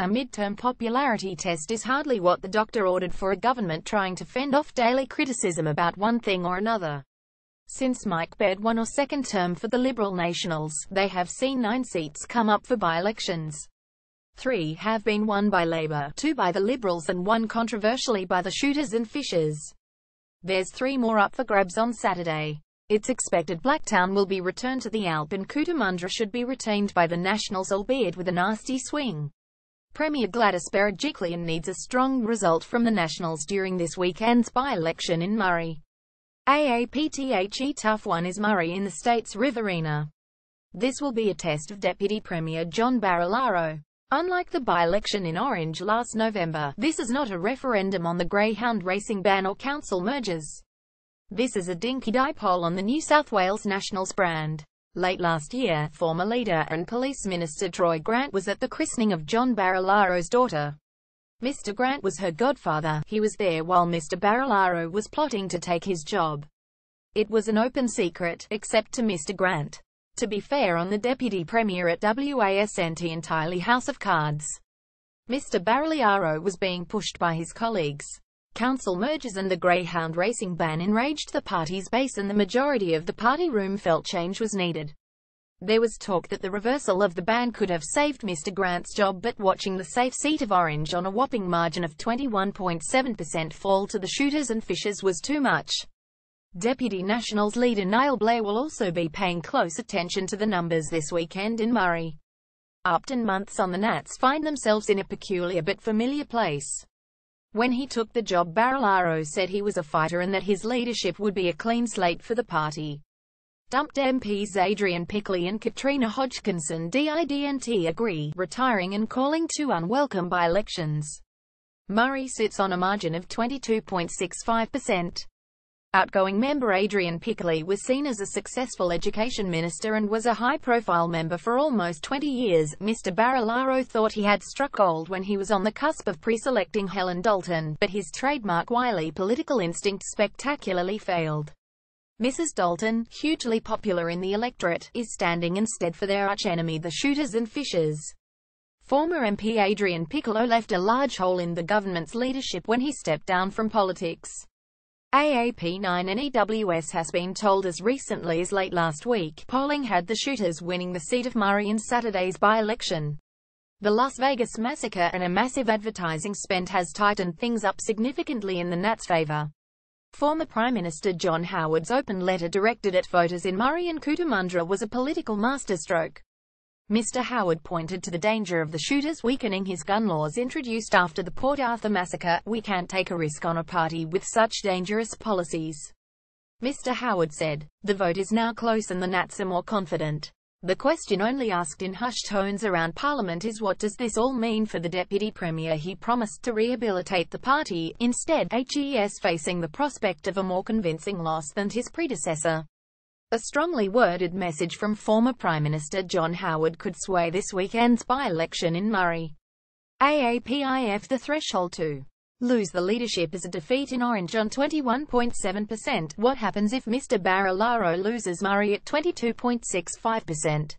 A midterm popularity test is hardly what the doctor ordered for a government trying to fend off daily criticism about one thing or another. Since Mike Baird won a second term for the Liberal Nationals, they have seen 9 seats come up for by-elections. 3 have been won by Labour, 2 by the Liberals and 1 controversially by the Shooters and Fishers. There's 3 more up for grabs on Saturday. It's expected Blacktown will be returned to the Alp and Cootamundra should be retained by the Nationals, albeit with a nasty swing. Premier Gladys Berejiklian needs a strong result from the Nationals during this weekend's by-election in Murray. AAPTHE tough one is Murray in the state's Riverina. This will be a test of Deputy Premier John Barilaro. Unlike the by-election in Orange last November, this is not a referendum on the greyhound racing ban or council mergers. This is a dinky-die poll on the New South Wales Nationals brand. Late last year, former leader and Police Minister Troy Grant was at the christening of John Barilaro's daughter. Mr. Grant was her godfather. He was there while Mr. Barilaro was plotting to take his job. It was an open secret, except to Mr. Grant. To be fair on the Deputy Premier at WASNT entirely House of Cards. Mr. Barilaro was being pushed by his colleagues. Council mergers and the greyhound racing ban enraged the party's base and the majority of the party room felt change was needed. There was talk that the reversal of the ban could have saved Mr. Grant's job, but watching the safe seat of Orange on a whopping margin of 21.7% fall to the Shooters and Fishers was too much. Deputy Nationals leader Niall Blair will also be paying close attention to the numbers this weekend in Murray. Upton months on the Nats find themselves in a peculiar but familiar place. When he took the job, Barilaro said he was a fighter and that his leadership would be a clean slate for the party. Dumped MPs Adrian Pickley and Katrina Hodgkinson didn't agree, retiring and calling 2 unwelcome by-elections. Murray sits on a margin of 22.65%. Outgoing member Adrian Pickley was seen as a successful education minister and was a high-profile member for almost 20 years. Mr. Barilaro thought he had struck gold when he was on the cusp of pre-selecting Helen Dalton, but his trademark wily political instinct spectacularly failed. Mrs. Dalton, hugely popular in the electorate, is standing instead for their archenemy the Shooters and Fishers. Former MP Adrian Piccolo left a large hole in the government's leadership when he stepped down from politics. AAP9NEWS has been told as recently as late last week, polling had the Shooters winning the seat of Murray in Saturday's by-election. The Las Vegas massacre and a massive advertising spend has tightened things up significantly in the Nats' favour. Former Prime Minister John Howard's open letter directed at voters in Murray and Cootamundra was a political masterstroke. Mr. Howard pointed to the danger of the Shooters weakening his gun laws introduced after the Port Arthur massacre. "We can't take a risk on a party with such dangerous policies," Mr. Howard said. The vote is now close and the Nats are more confident. The question only asked in hushed tones around Parliament is, what does this all mean for the Deputy Premier? He promised to rehabilitate the party. Instead, HES facing the prospect of a more convincing loss than his predecessor. A strongly worded message from former Prime Minister John Howard could sway this weekend's by-election in Murray. AAPIF the threshold to lose the leadership is a defeat in Orange on 21.7%. What happens if Mr. Barilaro loses Murray at 22.65%?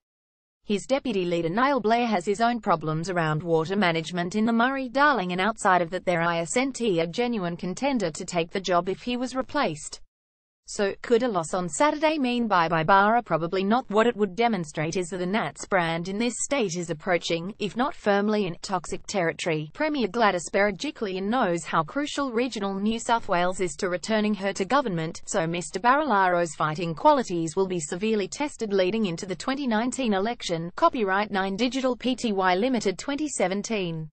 His deputy leader Niall Blair has his own problems around water management in the Murray-Darling, and outside of that there isn't a genuine contender to take the job if he was replaced. So, could a loss on Saturday mean bye-bye Barra? Probably not. What it would demonstrate is that the Nats brand in this state is approaching, if not firmly in, toxic territory. Premier Gladys Berejiklian knows how crucial regional New South Wales is to returning her to government, so Mr. Barilaro's fighting qualities will be severely tested leading into the 2019 election. Copyright 9 Digital Pty Limited 2017.